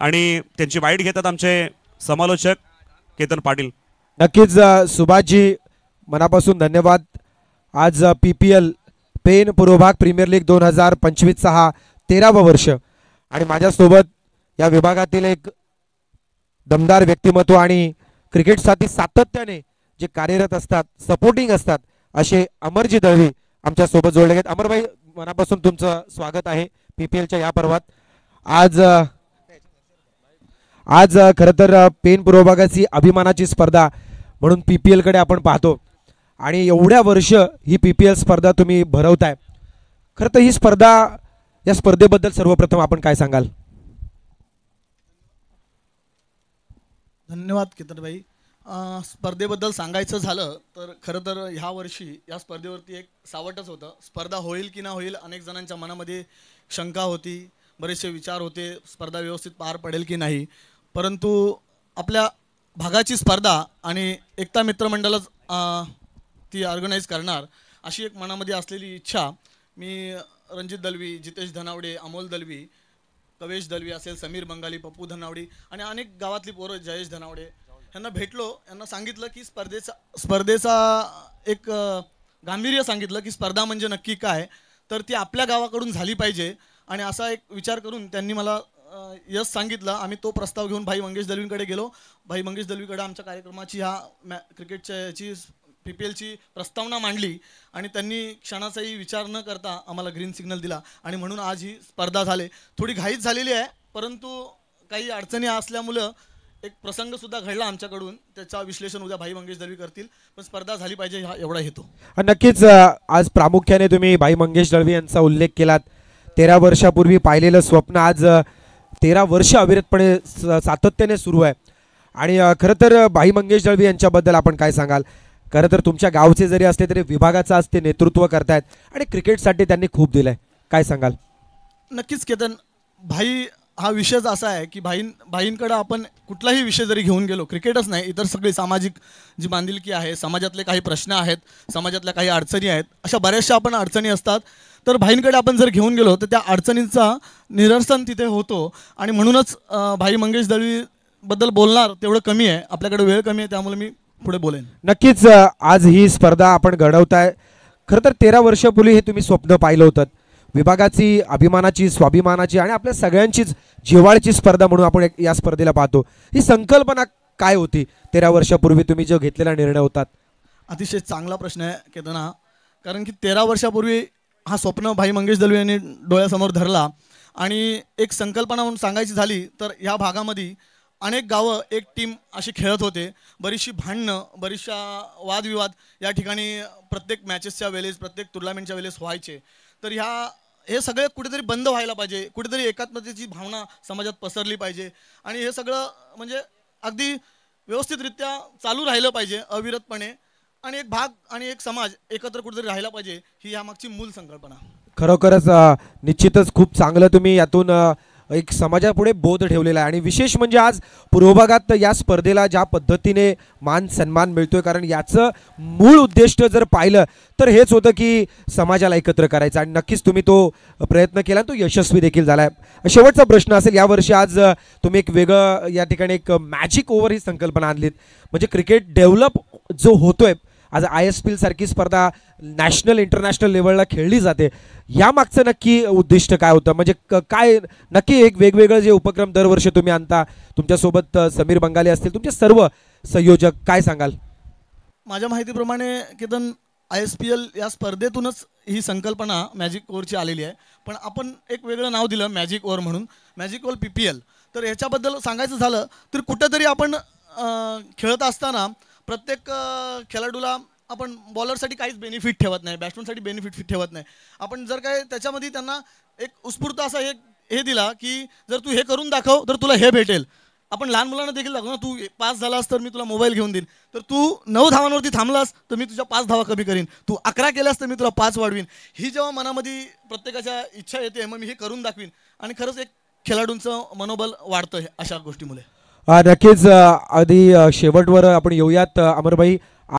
आणि त्यांची वाईट घेतात आमचे समालोचक केतन पाटील. नक्कीच सुभाषजी मनापासून धन्यवाद. आज PPL पेन पूर्व भाग प्रीमियर लीग 2025 हा 13वा वर्ष आणि माझ्यासोबत या विभागातील एक दमदार व्यक्तिमत्व आणि क्रिकेटसाठी सातत्याने जे कार्यरत असतात, सपोर्टिंग असतात, असे अमरजी दळवी आमच्या सोबत जोडले आहेत. अमरभाई मनापासून तुमचं स्वागत आहे PPLच्या या पर्वात. आज खरं तर पेन पूर्व भागाची अभिमानाची स्पर्धा म्हणून PPL कडे आपण पाहतो आणि एवढ्या वर्ष ही PPL स्पर्धा तुम्ही भरवताय. खरं तर ही स्पर्धा, या स्पर्धेबद्दल सर्वप्रथम आपण काय सांगाल? धन्यवाद केतनभाई. स्पर्धेबद्दल सांगायचं झालं तर खरं तर ह्या वर्षी या स्पर्धेवरती एक सावटच होतं. स्पर्धा होईल की नाही होईल, अनेक जणांच्या मनामध्ये शंका होती, बरेचसे विचार होते, स्पर्धा व्यवस्थित पार पडेल की नाही. परंतु आपल्या भागाची स्पर्धा आणि एकता मित्रमंडळच ती ऑर्गनाईज करणार अशी एक मनामध्ये असलेली इच्छा मी रणजित दलवी, जितेश धनावडे, अमोल दलवी, कवेश दलवी असेल, समीर बंगाली, पप्पू धनावडी आणि अनेक गावातली पोरं, जयेश धनावडे यांना भेटलो. यांना सांगितलं की स्पर्धेचा एक गांभीर्य सांगितलं की स्पर्धा म्हणजे नक्की काय, तर ती आपल्या गावाकडून झाली पाहिजे आणि असा एक विचार करून त्यांनी मला यश सांगितलं. आम्ही तो प्रस्ताव घेऊन भाई मंगेश दलवींकडे गेलो. भाई मंगेश दलवीकडे आमच्या कार्यक्रमाची क्रिकेटच्या याची PPLची प्रस्तावना मांडली आणि त्यांनी क्षणाचाही विचार न करता आम्हाला ग्रीन सिग्नल दिला आणि म्हणून आज ही स्पर्धा झाली. थोडी घाईच झालेली आहे, परंतु काही अडचणी असल्यामुळं एक प्रसंगसुद्धा घडला आमच्याकडून, त्याचा विश्लेषण उद्या भाई मंगेश दलवी करतील, पण स्पर्धा झाली पाहिजे हा एवढा हेतू. नक्कीच आज प्रामुख्याने तुम्ही भाई मंगेश दलवी यांचा उल्लेख केलात. 13 वर्षापूर्वी पाहिलेलं स्वप्न आज 13 वर्ष अविरतपणे सातत्याने सुरू आहे आणि खरं तर भाई मंगेश दलवी यांच्याबद्दल आपण काय सांगाल? खरं तर तुमच्या गावचे जरी असले तरी विभागाचं आज ते नेतृत्व करतायत आणि क्रिकेटसाठी त्यांनी खूप दिलंय, काय सांगाल? नक्कीच केतन भाई, हा विषयच असा आहे की भाईंकडे आपण कुठलाही विषय जरी घेऊन गेलो, क्रिकेटच नाही इतर सगळी सामाजिक जी बांधिलकी आहे, समाजातले काही प्रश्न आहेत, समाजातल्या काही अडचणी आहेत, अशा बऱ्याचशा आपण अडचणी असतात, तर भाईंकडे आपण जर घेऊन गेलो तर त्या अडचणींचा निरसन तिथे होतो आणि म्हणूनच भाई मंगेश दलवी बद्दल बोलणार तेवढं कमी आहे, आपल्याकडे वेळ कमी आहे, त्यामुळे मी पुढे बोलेन. नक्कीच आज ही स्पर्धा आपण घडवताय. खरं तर 13 वर्षापूर्वी हे तुम्ही स्वप्न पाहिलं होतं, विभागाची अभिमानाची, स्वाभिमानाची आणि आपल्या सगळ्यांचीच जिव्हाळ्याची स्पर्धा म्हणून आपण या स्पर्धेला पाहतो. ही संकल्पना काय होती 13 वर्षापूर्वी तुम्ही जो घेतलेला निर्णय होता? अतिशय चांगला प्रश्न आहे केतना, कारण की 13 वर्षापूर्वी हा स्वप्न भाई मंगेश दलवी यांनी डोळ्यासमोर धरला आणि एक संकल्पना म्हणून सांगायची झाली तर ह्या भागामध्ये अनेक गावं एक टीम अशी खेळत होते, बरीचशी भांडणं, बरीचशा वादविवाद या ठिकाणी प्रत्येक मॅचेसच्या वेळेस, प्रत्येक टुर्नामेंटच्या वेळेस व्हायचे. तर हे सगळे कुठेतरी बंद व्हायला पाहिजे, कुठेतरी एकात्मतेची भावना समाजात पसरली पाहिजे आणि हे सगळं म्हणजे अगदी व्यवस्थितरित्या चालू राहिलं पाहिजे अविरतपणे आणि एक भाग आणि एक समाज एकत्र कुठेतरी राहिला पाहिजे, ही यामागची मूल संकल्पना. खरोखरच निश्चितच खूप चांगलं तुम्ही यातून एक समाजापुढे बोध ठेवलेला आहे आणि विशेष म्हणजे आज पूर्व भागात या स्पर्धेला ज्या पद्धतीने मान सन्मान मिळतोय, कारण याचं मूळ उद्दिष्ट जर पाहिलं तर हेच होतं की समाजाला एकत्र करायचं आणि नक्कीच तुम्ही तो प्रयत्न केला, तो यशस्वी देखील झाला आहे. शेवटचा प्रश्न असेल, यावर्षी आज तुम्ही एक वेगळं या ठिकाणी एक मॅजिक ओव्हर ही संकल्पना आणलीत, म्हणजे क्रिकेट डेव्हलप जो होतोय आज ISPL सारखी स्पर्धा नॅशनल इंटरनॅशनल लेवलला खेळली जाते, यामागचं नक्की उद्दिष्ट काय होतं? म्हणजे काय नक्की एक वेगवेगळं जे उपक्रम दरवर्षी तुम्ही आणता, तुमच्यासोबत समीर बंगाली असतील, तुमचे सर्व संयोजक, काय सांगाल? माझ्या माहितीप्रमाणे केतन ISPL या स्पर्धेतूनच ही संकल्पना मॅजिक ओव्हरची आलेली आहे, पण आपण एक वेगळं नाव दिलं मॅजिक ओव्हर म्हणून, मॅजिक ओव्हर PPL. तर ह्याच्याबद्दल सांगायचं झालं तर कुठेतरी आपण खेळत असताना प्रत्येक खेळाडूला आपण बॉलरसाठी काहीच बेनिफिट ठेवत नाही, बॅट्समनसाठी बेनिफिट ठेवत नाही. आपण जर काय त्याच्यामध्ये त्यांना एक उत्स्फूर्त असा हे दिला की जर तू हे करून दाखव तर तुला हे भेटेल. आपण लहान मुलांना देखील दाखव ना, तू 5 झालास तर मी तुला मोबाईल घेऊन देईन, तर तू 9 धावांवरती थांबलास तर मी तुझ्या 5 धावा कमी करीन, तू 11 केलास तर मी तुला 5 वाढवीन. ही जेव्हा मनामध्ये प्रत्येकाच्या इच्छा येते मग मी हे करून दाखवीन आणि खरंच एक खेळाडूंचं मनोबल वाढतं अशा गोष्टीमुळे. नक्कीच. आधी शेवटवर आपण येऊयात अमरभाई.